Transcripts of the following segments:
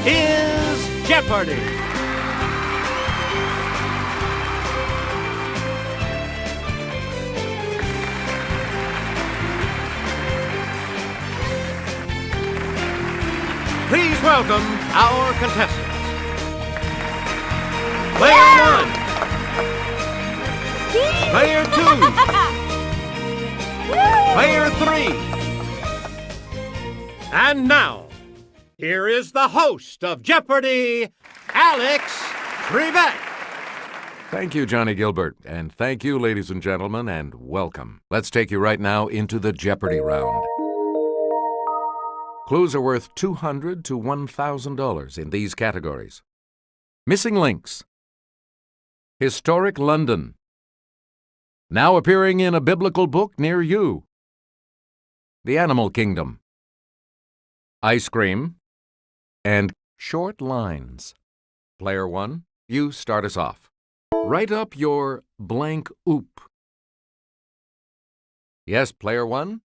is Jeopardy! Please welcome our contestants. Player 1. Player 2. Player 3. And now, here is the host of Jeopardy, Alex Trebek. Thank you, Johnny Gilbert, and thank you, ladies and gentlemen, and welcome. Let's take you right now into the Jeopardy round. Clues are worth $200 to $1,000 in these categories. Missing links. Historic London. Now appearing in a biblical book near you. The Animal Kingdom. Ice cream. And short lines. Player 1, you start us off. Write up your blank oop. Yes, Player 1?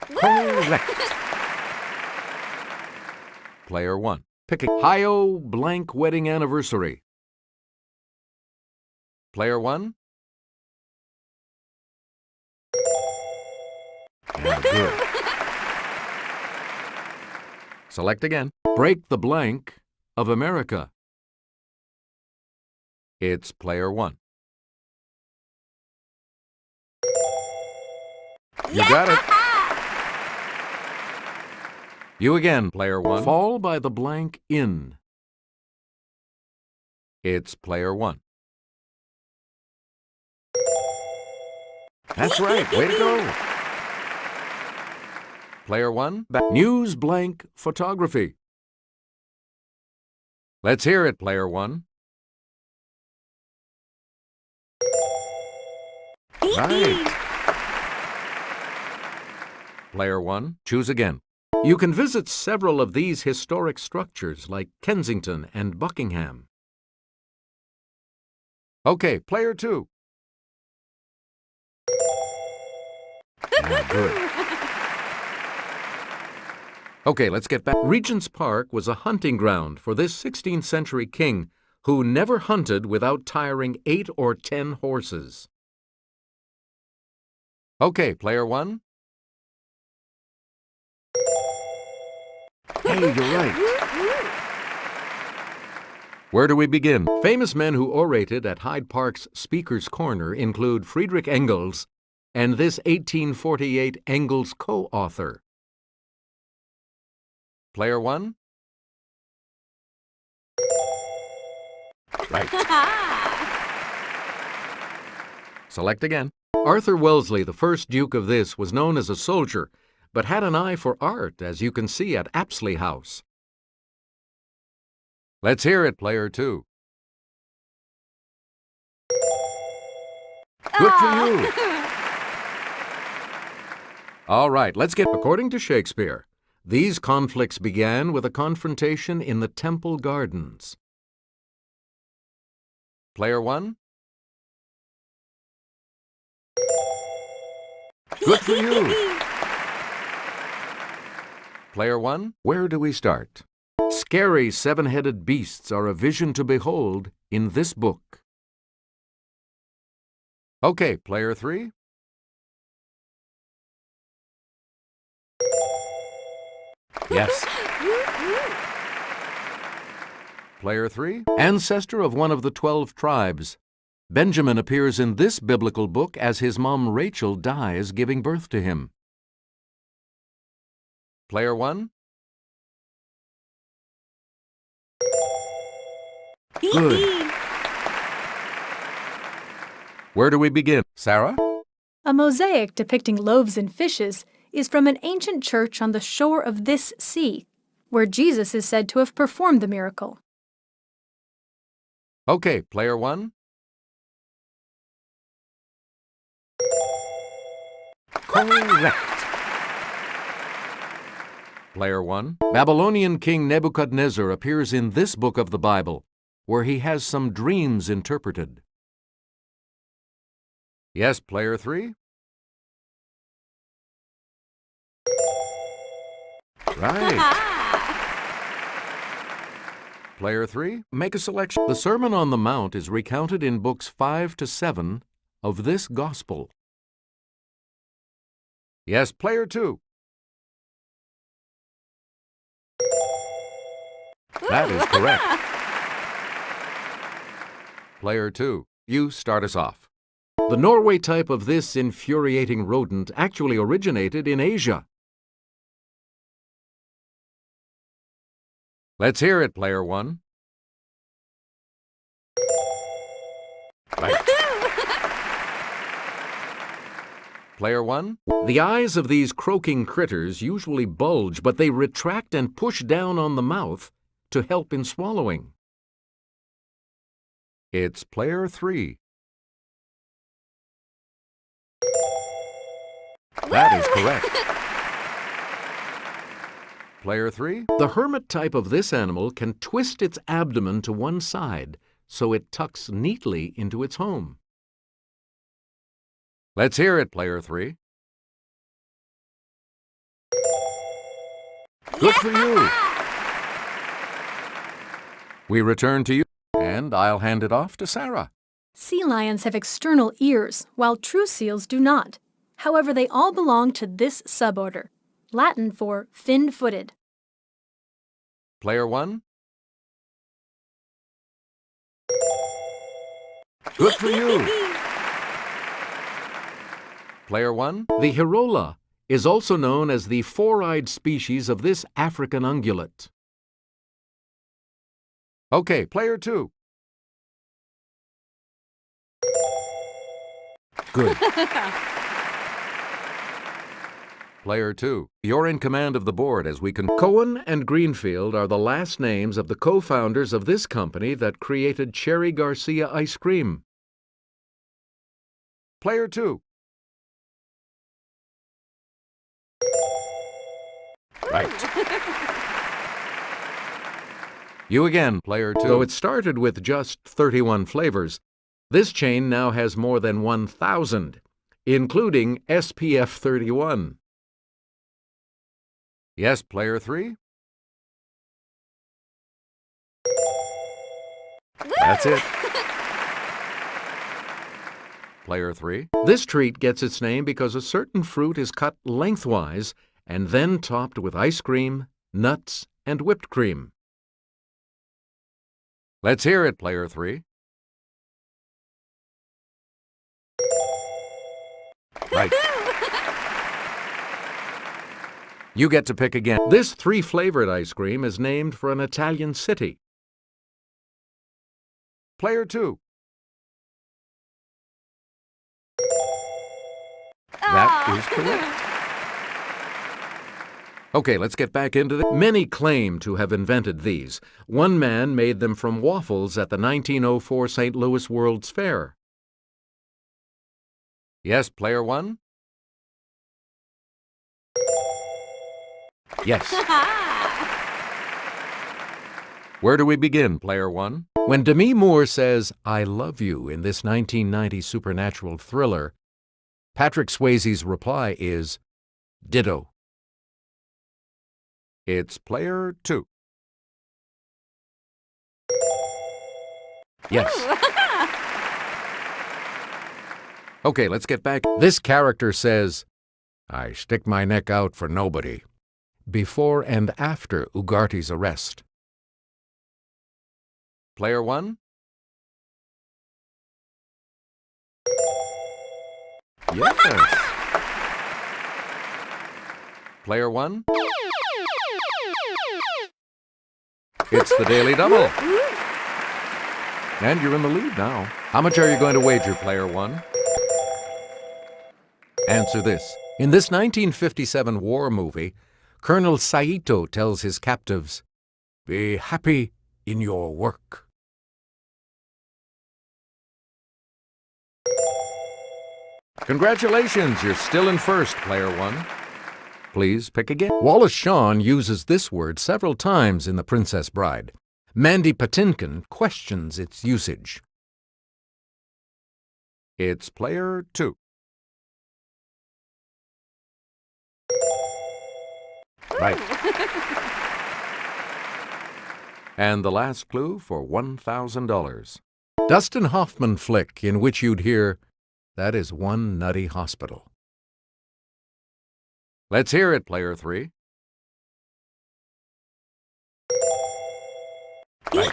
Correct. Player 1. Pick a Ohio blank wedding anniversary. Player 1? Yeah, good. Select again. Break the blank of America. It's Player 1. You got it. You again, Player 1. Fall by the blank in. It's Player 1. That's right. Way to go. Player 1. News blank photography. Let's hear it, Player 1. Right. Player 1. Choose again. You can visit several of these historic structures like Kensington and Buckingham. Okay, Player 2. Yeah, good. Okay, let's get back. Regent's Park was a hunting ground for this 16th century king who never hunted without tiring 8 or 10 horses. Okay, Player 1. Hey, you're right. Where do we begin? Famous men who orated at Hyde Park's Speaker's Corner include Friedrich Engels and this 1848 Engels co-author. Player 1? Right. Select again. Arthur Wellesley, the first Duke of this, was known as a soldier, but had an eye for art, as you can see at Apsley House. Let's hear it, Player 2. Good for you. All right, let's get... According to Shakespeare, these conflicts began with a confrontation in the Temple Gardens. Player 1? Good for you. Player 1, where do we start? Scary seven-headed beasts are a vision to behold in this book. Okay, Player 3. Yes. Player 3, ancestor of one of the 12 tribes. Benjamin appears in this biblical book as his mom Rachel dies giving birth to him. Player 1? Good. Where do we begin? Sarah? A mosaic depicting loaves and fishes is from an ancient church on the shore of this sea, where Jesus is said to have performed the miracle. Okay, Player 1. Correct. Player 1. Babylonian King Nebuchadnezzar appears in this book of the Bible, where he has some dreams interpreted. Yes, Player 3. Right. Player 3, make a selection. The Sermon on the Mount is recounted in books 5 to 7 of this Gospel. Yes, Player 2. That is correct. Player 2, you start us off. The Norway type of this infuriating rodent actually originated in Asia. Let's hear it, Player 1. Right. Player 1, the eyes of these croaking critters usually bulge, but they retract and push down on the mouth to help in swallowing. It's Player 3. That is correct. Player 3, the hermit type of this animal can twist its abdomen to one side so it tucks neatly into its home. Let's hear it, Player 3. Good for you. We return to you, and I'll hand it off to Sarah. Sea lions have external ears, while true seals do not. However, they all belong to this suborder, Latin for fin-footed. Player 1. Good for you. Player 1. The Hirola is also known as the four-eyed species of this African ungulate. Okay, Player 2. Good. Player 2, you're in command of the board as we can. Cohen and Greenfield are the last names of the co-founders of this company that created Cherry Garcia ice cream. Player 2. Right. You again, Player 2. Though it started with just 31 flavors, this chain now has more than 1,000, including SPF 31. Yes, Player 3? That's it. Player 3. This treat gets its name because a certain fruit is cut lengthwise and then topped with ice cream, nuts, and whipped cream. Let's hear it, Player 3. Right. You get to pick again. This three-flavored ice cream is named for an Italian city. Player 2. That is correct. Okay, let's get back into it. Many claim to have invented these. One man made them from waffles at the 1904 St. Louis World's Fair. Yes, Player 1? Yes. Where do we begin, Player 1? When Demi Moore says, "I love you" in this 1990 supernatural thriller, Patrick Swayze's reply is, "Ditto." It's Player 2. Yes. Okay, let's get back. This character says, "I stick my neck out for nobody," before and after Ugarte's arrest. Player 1? Yes. Player 1? It's the Daily Double. And you're in the lead now. How much are you going to wager, Player 1? Answer this. In this 1957 war movie, Colonel Saito tells his captives, "Be happy in your work." Congratulations, you're still in first, Player 1. Please pick again. Wallace Shawn uses this word several times in The Princess Bride. Mandy Patinkin questions its usage. It's Player 2. Right. And the last clue for $1,000. Dustin Hoffman flick in which you'd hear, "That is one nutty hospital." Let's hear it, player 3. Right.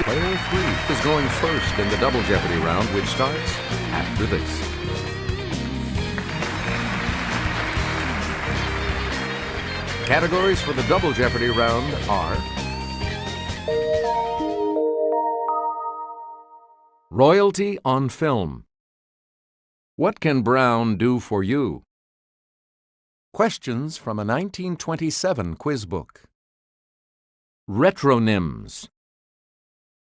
Player 3 is going first in the Double Jeopardy round, which starts after this. Categories for the Double Jeopardy round are Royalty on Film. What can Brown do for you? Questions from a 1927 quiz book. Retronyms.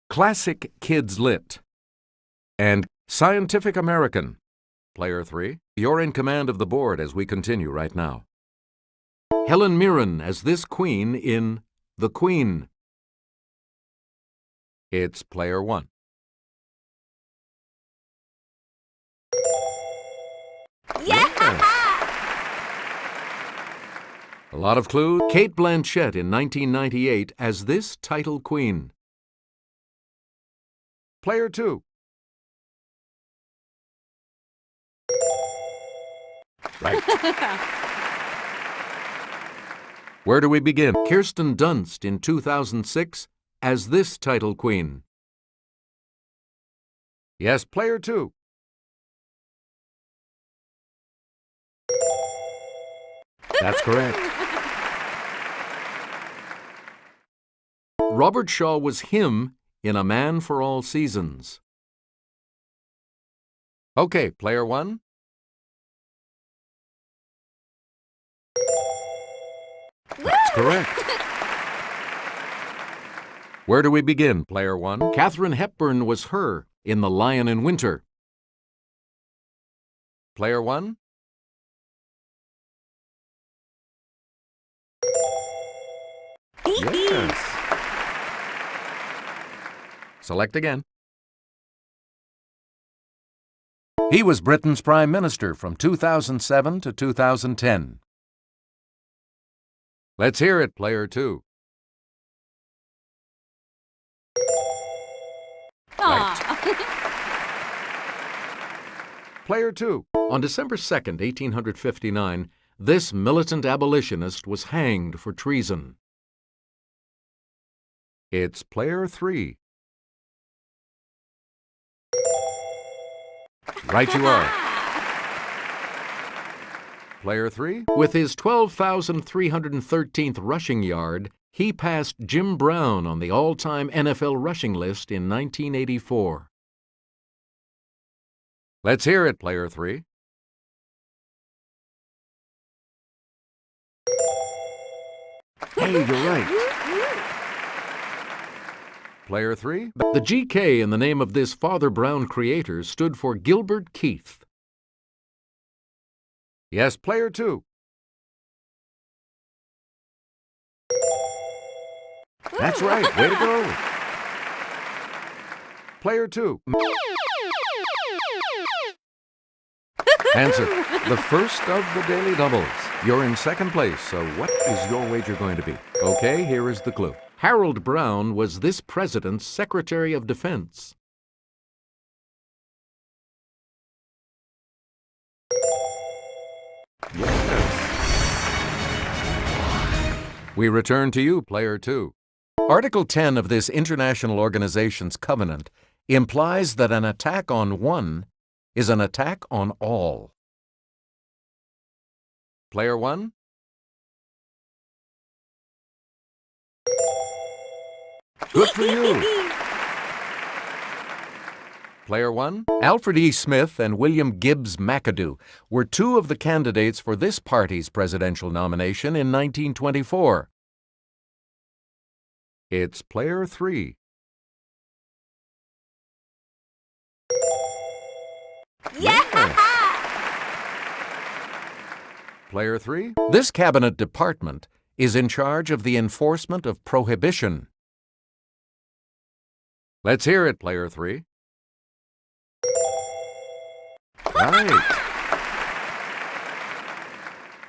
Classic Kids Lit. And Scientific American. Player 3, you're in command of the board as we continue right now. Helen Mirren as this queen in The Queen. It's player 1. Yeah! Yes. A lot of clues. Kate Blanchett in 1998 as this title queen. Player 2. Right. Where do we begin? Kirsten Dunst in 2006 as this title queen. Yes, player 2. That's correct. Robert Shaw was him in A Man for All Seasons. Okay, player 1. That's correct. Where do we begin, player 1? Katharine Hepburn was her in The Lion in Winter. Player 1. Yes. Select again. He was Britain's Prime Minister from 2007 to 2010. Let's hear it, player 2. Right. Player 2. On December 2nd, 1859, this militant abolitionist was hanged for treason. It's player 3. Right you are. Player 3. With his 12,313th rushing yard, he passed Jim Brown on the all-time NFL rushing list in 1984. Let's hear it, player 3. Hey, you're right. Player 3. The GK in the name of this Father Brown creator stood for Gilbert Keith. Yes, player 2. That's right. Way to go. Player 2. Answer. The first of the daily doubles. You're in second place, so what is your wager going to be? Okay, here is the clue. Harold Brown was this president's Secretary of Defense. Yes. We return to you, player 2. Article 10 of this international organization's covenant implies that an attack on one is an attack on all. Player 1. Good for you. Player 1. Alfred E. Smith and William Gibbs McAdoo were two of the candidates for this party's presidential nomination in 1924. It's player 3. Yeah! Player 3. This cabinet department is in charge of the enforcement of prohibition. Let's hear it, player 3. Right.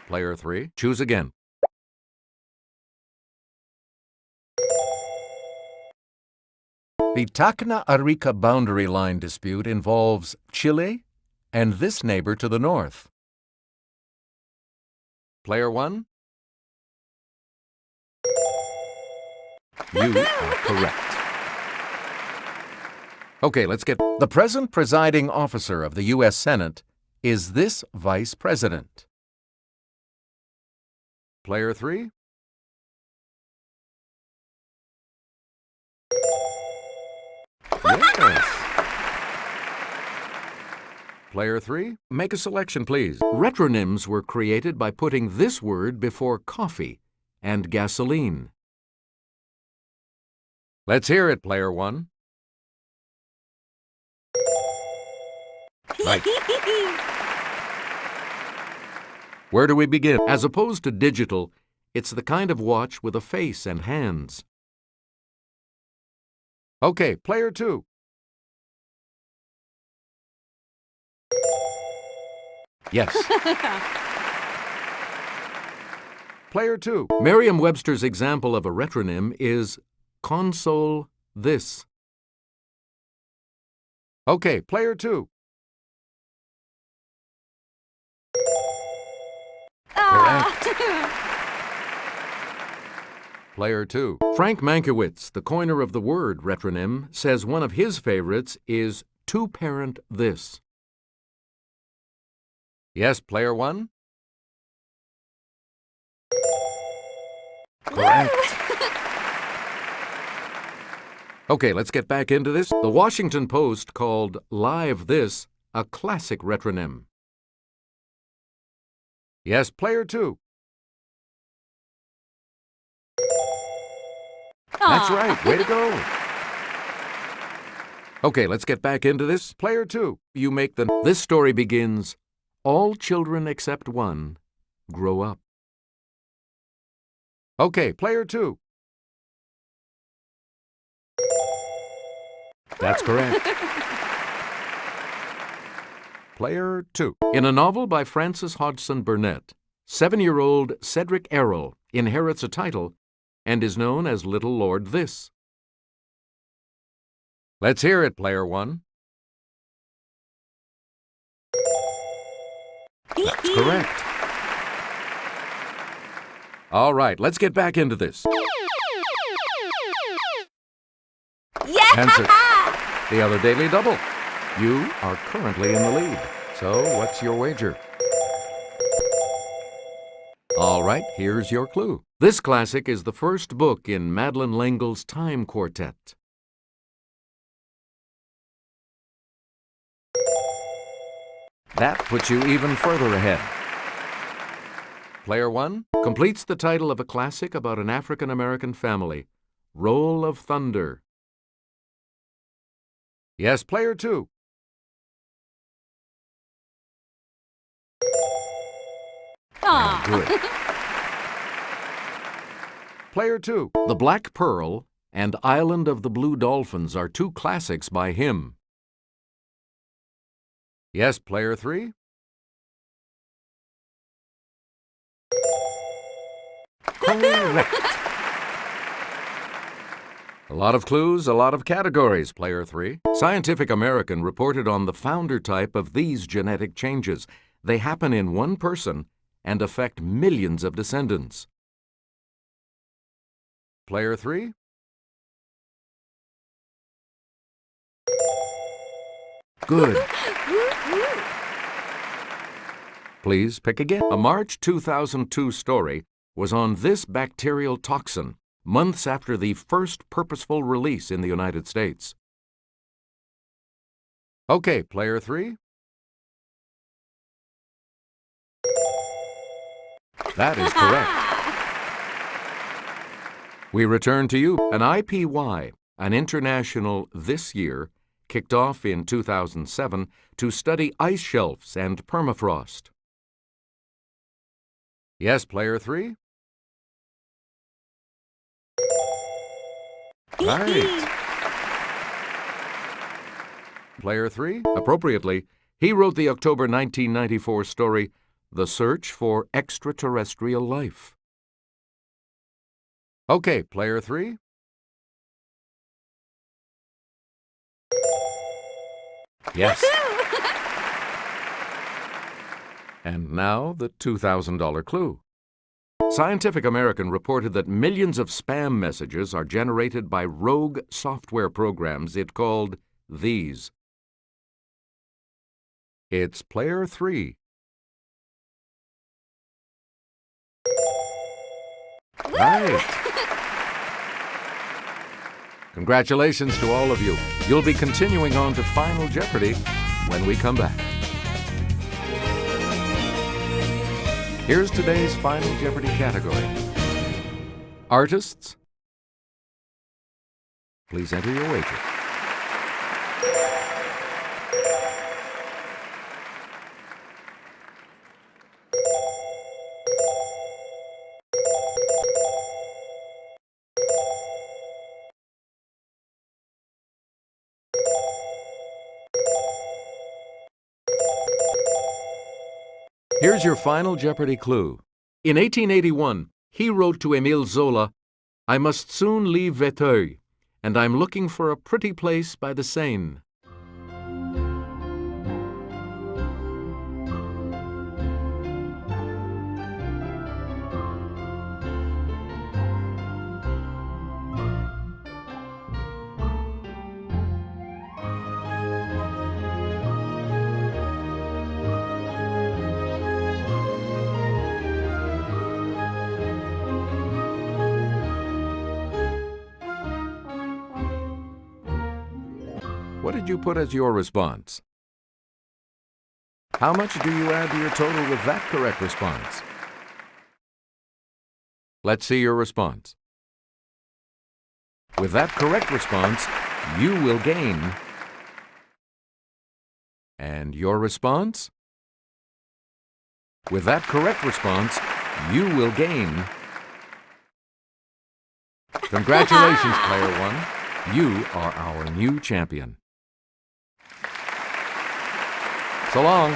Player 3, choose again. The Tacna-Arica boundary line dispute involves Chile and this neighbor to the north. Player 1? You are correct. Okay, let's get... The present presiding officer of the U.S. Senate is this vice president. Player 3? Yes. Player 3, make a selection, please. Retronyms were created by putting this word before coffee and gasoline. Let's hear it, Player 1. Right. Where do we begin? As opposed to digital, it's the kind of watch with a face and hands. Okay, Player 2. Yes. Player 2. Merriam-Webster's example of a retronym is console this. Okay, Player 2. Correct. Player 2. Frank Mankiewicz, the coiner of the word retronym, says one of his favorites is two-parent this. Yes, Player 1? Correct. Okay, let's get back into this. The Washington Post called Live This a classic retronym. Yes, Player 2. That's right. Way to go. Okay, let's get back into this. Player 2, you make the... This story begins, all children except one grow up. Okay, Player 2. That's correct. Player 2. In a novel by Frances Hodgson Burnett, 7-year-old Cedric Errol inherits a title and is known as Little Lord This. Let's hear it, Player 1. That's correct. All right, let's get back into this. Yeah! Answer. The other Daily Double. You are currently in the lead. So, what's your wager? All right, here's your clue. This classic is the first book in Madeleine L'Engle's Time Quartet. That puts you even further ahead. Player 1 completes the title of a classic about an African-American family, Roll of Thunder. Yes, Player 2. Good. Player 2. The Black Pearl and Island of the Blue Dolphins are two classics by him. Yes, Player 3. Correct. A lot of clues, a lot of categories, Player 3. Scientific American reported on the founder type of these genetic changes. They happen in one person and affect millions of descendants. Player 3. Good. Please pick again. A March 2002 story was on this bacterial toxin, months after the first purposeful release in the United States. Okay, Player 3. That is correct. We return to you. An IPY, an international this year, kicked off in 2007 to study ice shelves and permafrost. Yes, Player 3? Right. Player 3, appropriately, he wrote the October 1994 story, The search for extraterrestrial life. Okay, player 3. Yes. And now the $2,000 clue. Scientific American reported that millions of spam messages are generated by rogue software programs it called these. It's player 3. Right. Congratulations to all of you. You'll be continuing on to Final Jeopardy when we come back. Here's today's Final Jeopardy category. Artists, please enter your wager. Here's your Final Jeopardy clue. In 1881, he wrote to Émile Zola, "I must soon leave Véteuil, and I'm looking for a pretty place by the Seine." What did you put as your response? How much do you add to your total with that correct response? Let's see your response. With that correct response, you will gain. And your response? With that correct response, you will gain. Congratulations, player 1. You are our new champion. So long.